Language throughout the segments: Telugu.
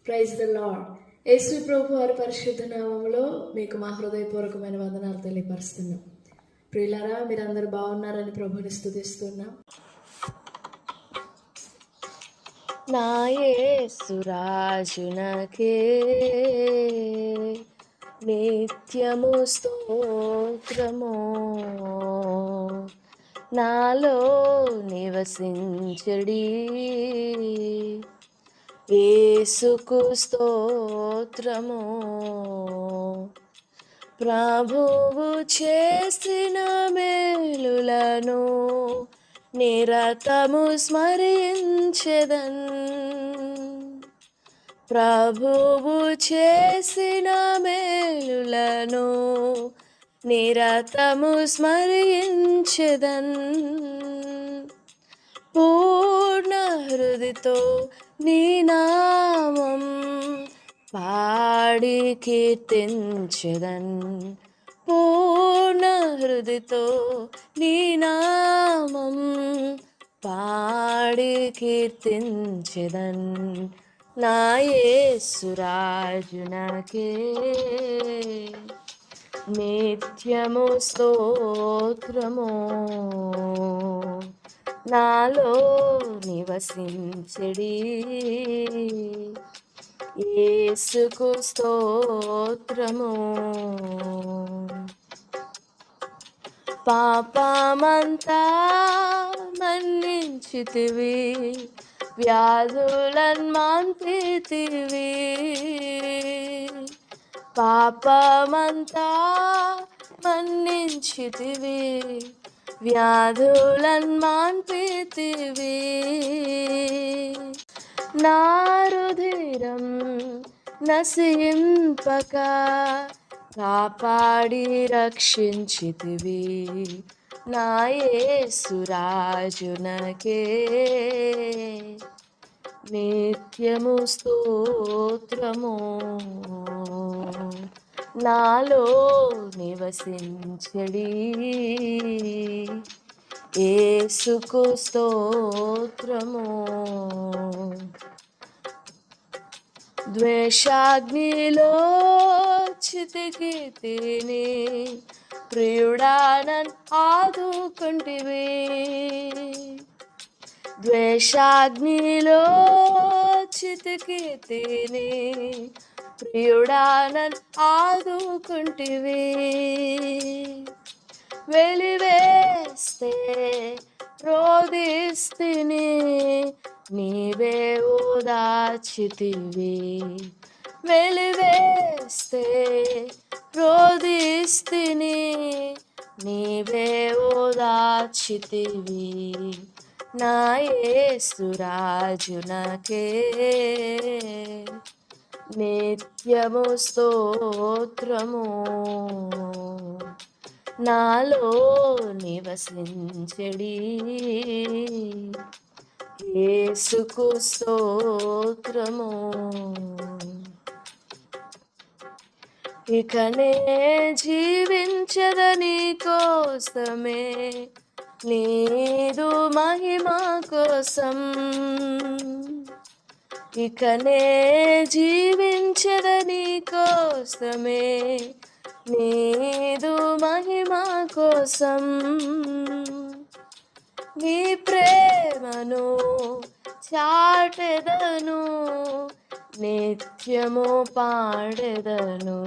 Praise the Lord. యేసు ప్రభు వారి పరిశుద్ధ నామములో మీకు మా హృదయపూర్వకమైన వందనాలు తెలియపరుస్తున్నాం. ప్రియులారా, మీరందరూ బాగున్నారని ప్రభుని స్తుతిస్తున్నాం. నా యేసు రాజునకే నిత్యము స్తోత్రము, నాలో నివసించడి యేసుకు స్తోత్రము. ప్రభువు చేసిన మేలులను నిరతము స్మరించెదన్. ప్రభువు చేసిన మేలులను నిరతము స్మరించెదన్. పూర్ణ హృదయతో నీ నామం పాడి కీర్తించెదన్. పూర్ణ హృదయతో నీ నామం పాడి కీర్తించెదన్. నా యేసు రాజునకే నిత్యము స్తోత్రము, నాలో నివసించెడి యేసుకు స్తోత్రము. పాపమంతా మన్నించితివి, వ్యాధులన్ మాన్పితివి. పాపమంతా మన్నించితివి, వ్యాధులన్ మాన్పితివి. నా రుధిరం నశింపక కాపాడి రక్షించితివి. నా యేసు రాజునకే నిత్యము స్తోత్రము, నాలో నివసించడి యేసుకు స్తోత్రము. ద్వేషాగ్నిలో చితికి తిని ప్రియుడానన్ ఆదుకుంటివి. ద్వేషాగ్నిలో చితికి తిని ప్రియుడానన్ ఆదుకుంటివి. వెలివేస్తే రోదిస్తిని, నీవే ఓదార్చితివి. వెలివేస్తే రోదిస్తిని, నీవే ఓదార్చితివి. నా యేసు రాజునకే నిత్యము స్తోత్రము, నాలో నివసించెడి యేసుకు స్తోత్రము. ఇకనే జీవించదని కోసమే, నీదు మహిమ కోసం. ఇకనే జీవించదని కోసమే, నీదు మహిమ కోసం. నీ ప్రేమను చాటెదను, నిత్యము పాడెదను.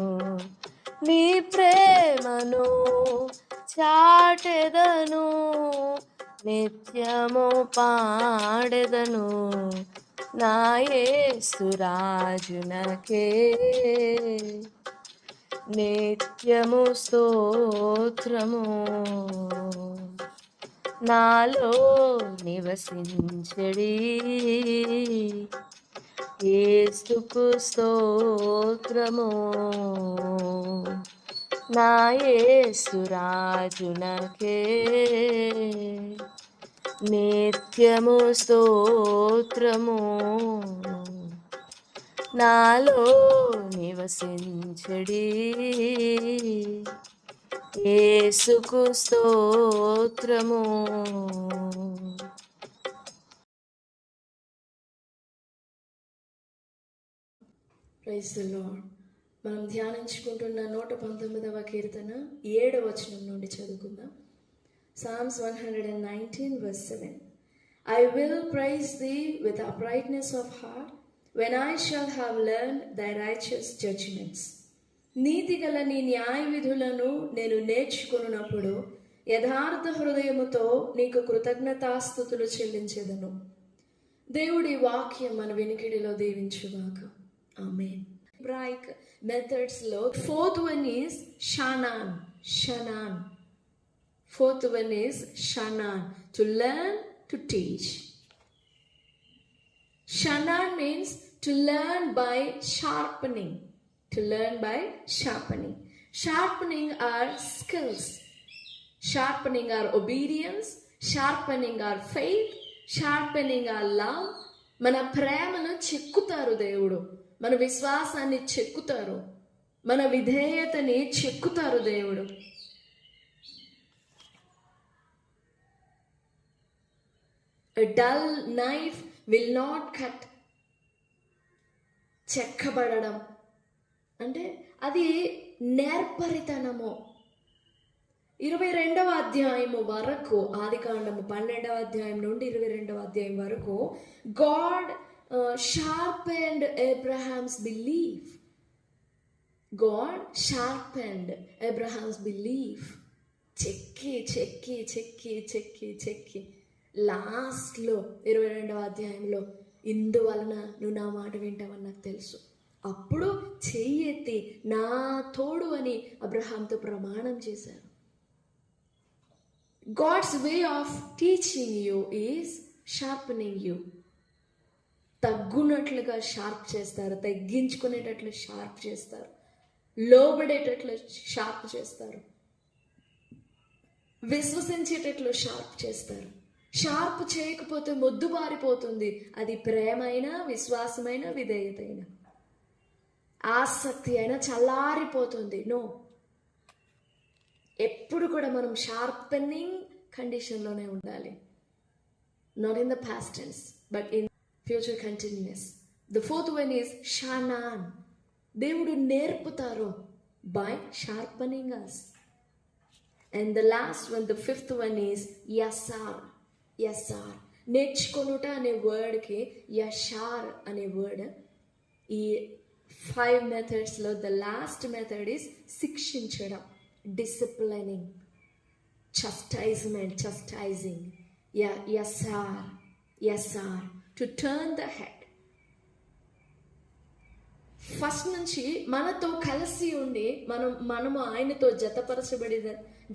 నీ ప్రేమను చాటెదను, నిత్యము పాడెదను. నా యేసు రాజునకే నిత్యము స్తోత్రము, నాలో నివసించెడి యేసుకు స్తోత్రము. నా యేసు రాజునకే నిత్యము స్తోత్రము, నాలో నివసించెడి యేసుకు స్తోత్రము. Praise the Lord. మనం ధ్యానించుకుంటున్న 119వ కీర్తన 7వ వచనం నుండి చదువుకుందాం. Psalms 119 verse 7. I will praise thee with uprightness of heart when I shall have learned thy righteous judgments. నీతిగల నీ న్యాయ విధులను నేను నేర్చుకున్నప్పుడు యథార్థ హృదయముతో నీకు కృతజ్ఞతాస్తుతులు చెల్లించెదను. దేవుడి వాక్యం మన వినికిడిలో దీవించుగాక. ఆమేన్. Hebraic methods లో fourth one is shanan. Fourth one is shanan, to learn, to teach. Shanan means to learn by sharpening. To learn by sharpening. Sharpening are skills. Sharpening our obedience. Sharpening our faith. Sharpening our love. మన ప్రేమను చెక్కుతారు దేవుడు. మన విశ్వాసాన్ని చెక్కుతారు. మన విధేయతని చెక్కుతారు దేవుడు. A dull knife will not cut. చెక్కబడడం అంటే అది నేర్పరితనము. 22వ అధ్యాయము వరకు, ఆదికాండము 12వ అధ్యాయం నుండి 22వ అధ్యాయం వరకు God sharpened Abraham's belief. God sharpened Abraham's belief. చెక్కి లాస్ట్లో 22వ అధ్యాయంలో ఇందువలన నువ్వు నా మాట వింటావని నాకు తెలుసు. అప్పుడు చెయ్యెత్తి నా తోడు అని అబ్రహాంతో ప్రమాణం చేశారు. God's way of teaching you is sharpening you. తగ్గునట్లుగా షార్ప్ చేస్తారు, తగ్గించుకునేటట్లు షార్ప్ చేస్తారు, లోబడేటట్లు షార్ప్ చేస్తారు, విశ్వసించేటట్లు షార్ప్ చేస్తారు. షార్ప్ చేయకపోతే మొద్దుబారిపోతుంది. అది ప్రేమైనా, విశ్వాసమైన, విధేయతైన, ఆసక్తి అయినా చల్లారిపోతుంది. నో, ఎప్పుడు కూడా మనం షార్పెనింగ్ కండిషన్లోనే ఉండాలి. Not in the past tense but in future continuous. The fourth one is షానాన్. దేవుడు నేర్పుతారు by sharpening us. And the last one, the fifth one is యసార్. నేర్చుకొనుట అనే వర్డ్కి యషార్ అనే వర్డ్. ఈ 5 మెథడ్స్లో ద లాస్ట్ మెథడ్ ఈస్ శిక్షించడం, disciplining, chastising. Yasar, to turn the head. First నుంచి మనతో కలిసి ఉండి మనము ఆయనతో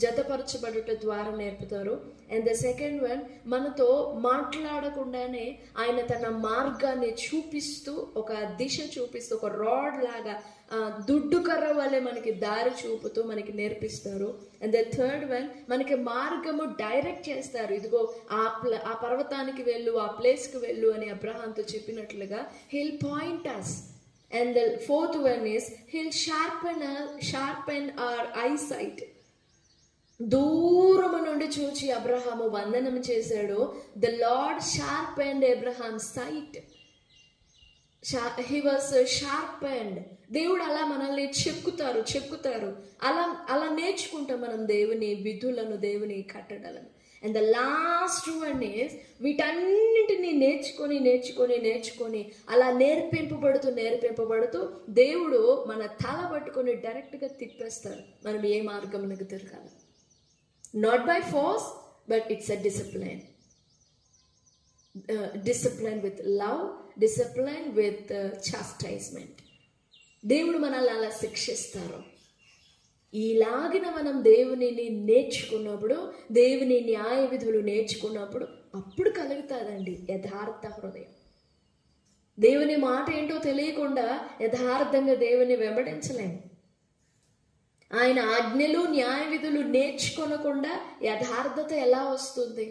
జతపరచబడుట ద్వారా నేర్పుతారు. అండ్ ద సెకండ్ వన్, మనతో మాట్లాడకుండానే ఆయన తన మార్గాన్ని చూపిస్తూ, ఒక దిశ చూపిస్తూ, ఒక రాడ్ లాగా దుడ్డు కర్ర వల్లే మనకి దారి చూపుతూ మనకి నేర్పిస్తారు. అండ్ ద థర్డ్ వన్, మనకి మార్గము డైరెక్ట్ చేస్తారు. ఇదిగో ఆ పర్వతానికి వెళ్ళు, ఆ ప్లేస్కి వెళ్ళు అని అబ్రహాంతో చెప్పినట్లుగా he'll point us. And the fourth one is he'll sharpen our eyesight. దూరము నుండి చూచి అబ్రహాము వందనం చేశాడు. The Lord sharpened Abraham's sight. He was sharpened. దేవుడు అలా మనల్ని చెక్కుతారు. అలా నేర్చుకుంటాం మనం దేవుని విధులను, దేవుని కట్టడలను. And the last one is, వీటన్నింటినీ నేర్చుకొని అలా నేర్పింపబడుతూ దేవుడు మన తల పట్టుకొని డైరెక్ట్గా తిప్పేస్తారు. మనం ఏ మార్గమునకు తిరగాలి. Not by force but it's a discipline. Discipline with love, discipline with chastisement. దేవుడు మనల్ని అలా శిక్షిస్తారు. ఇలాగిన మనం దేవునిని నేర్చుకున్నప్పుడు, దేవుని న్యాయ విధులు నేర్చుకున్నప్పుడు అప్పుడు కలుగుతుందండి యథార్థ హృదయం. దేవుని మాట ఏంటో తెలియకుండా యథార్థంగా దేవుని వెంబడించలేము. ఆయన ఆజ్ఞలు, న్యాయ విధులు నేర్చుకోనకుండా యథార్థత ఎలా వస్తుంది?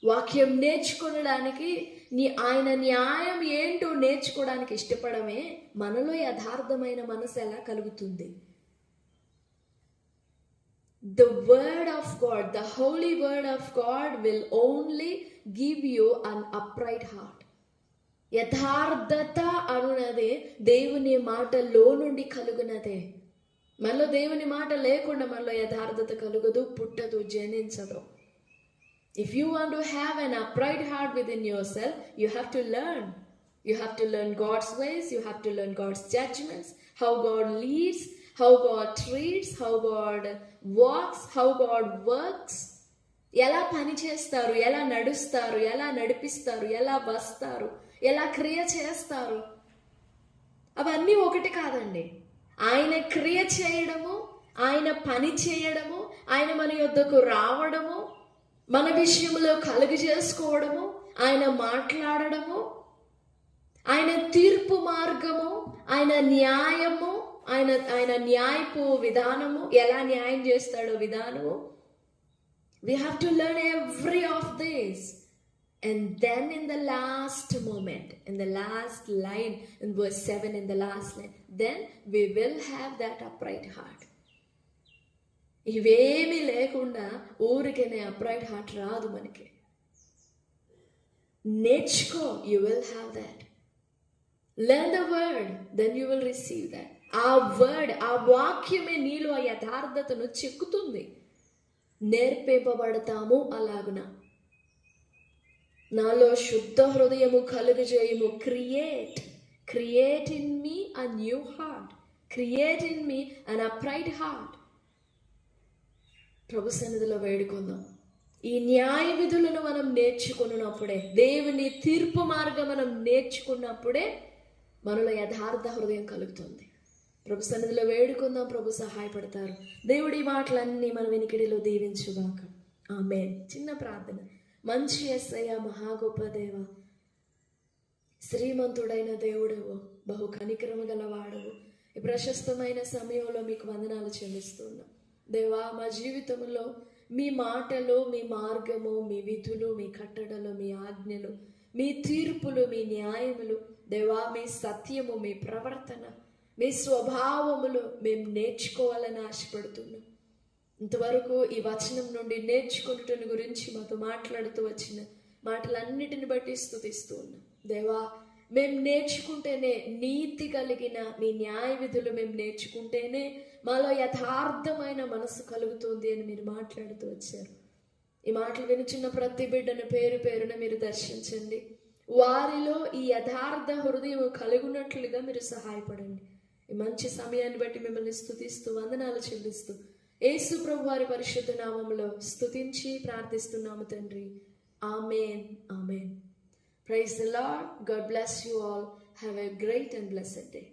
వాక్యం నేర్చుకోవడానికి, ఆయన న్యాయం ఏంటో నేర్చుకోవడానికి ఇష్టపడమే మనలో యథార్థమైన మనసు ఎలా కలుగుతుంది? The word of God, the holy word of God will only give you an upright heart. యథార్థత అనున్నది దేవుని మాటలో నుండి కలుగునదే. మనలో దేవుని మాట లేకుండా మనలో యథార్థత కలుగదు, పుట్టదు, జనించదు. If you want to have an upright heart within yourself, you have to learn. You have to learn God's ways. You have to learn God's judgments, how God leads, how God treats, how God walks, how God works. ఎలా పని చేస్తారు, ఎలా నడుస్తారు, ఎలా నడిపిస్తారు, ఎలా వస్తారు, ఎలా క్రియ చేస్తారు, అవన్నీ ఒకటి కాదండి. ఆయన క్రియ చేయడము, ఆయన పని చేయడము, ఆయన మన యొద్దకు రావడము, మన విషయంలో కలుగు చేసుకోవడము, ఆయన మాట్లాడడము, ఆయన తీర్పు మార్గము, ఆయన న్యాయము, ఆయన న్యాయపు విధానము, ఎలా న్యాయం చేస్తాడో విధానము. We have to learn every of this. And then in the last moment, in the last line, in verse 7, in the last line, then we will have that upright heart. ఇవేమీ లేకుండా ఊరికనే అప్రైట్ హార్ట్ రాదు మనకి. నేర్చుకో, you will have that. Learn the word, then you will receive that. ఆ వర్డ్, ఆ వాక్యమే నీలో ఆ యథార్థతను చెక్కుతుంది. నేర్పింపబడతాము అలాగున. నాలో శుద్ధ హృదయము కలుగజేయము. Create in me a new heart, create in me an upright heart. ప్రభు సన్నిధిలో వేడుకుందాం. ఈ న్యాయ విధులను మనం నేర్చుకున్నప్పుడే, దేవుని తీర్పు మార్గం మనం నేర్చుకున్నప్పుడే మనలో యథార్థ హృదయం కలుగుతుంది. ప్రభు సన్నిధిలో వేడుకుందాం, ప్రభు సహాయపడతారు. దేవుడి మాటలన్నీ మన వెనికిడిలో దీవించుగాక. ఆమేన్. చిన్న ప్రార్థన. మంచి యేసయ్య, మహా గొప్ప దేవ, శ్రీమంతుడైన దేవుడవు, బహు కనికరము గలవాడవు, ఈ ప్రశస్తమైన సమయంలో మీకు వందనాలు చెల్లిస్తున్నాం. దేవా, మా జీవితంలో మీ మాటలు, మీ మార్గము, మీ విధులు, మీ కట్టడలు, మీ ఆజ్ఞలు, మీ తీర్పులు, మీ న్యాయములు, దేవా, మీ సత్యము, మీ ప్రవర్తన, మీ స్వభావములు మేము నేర్చుకోవాలని ఆశపడుతున్నాం. ఇంతవరకు ఈ వచనం నుండి నేర్చుకున్నటను గురించి మాతో మాట్లాడుతూ వచ్చిన మాటలన్నిటిని బట్టి స్తుతిస్తూ ఉన్నాం. దేవా, మేము నేర్చుకుంటేనే, నీతి కలిగిన మీ న్యాయ విధులు మేము నేర్చుకుంటేనే మాలో యథార్థమైన మనసు కలుగుతుంది అని మీరు మాట్లాడుతూ వచ్చారు. ఈ మాటలు వినుచున్న ప్రతి బిడ్డను పేరు పేరున మీరు దర్శించండి. వారిలో ఈ యథార్థ హృదయం కలుగునట్లుగా మీరు సహాయపడండి. ఈ మంచి సమయాన్ని బట్టి మిమ్మల్ని స్తుతిస్తూ వందనాలు చెల్లిస్తూ యేసు ప్రభు వారి పరిశుద్ధ నామములో స్తుతించి ప్రార్థిస్తున్నాము తండ్రి. ఆమేన్, ఆమేన్. Praise the Lord. God bless you all. Have a great and blessed day.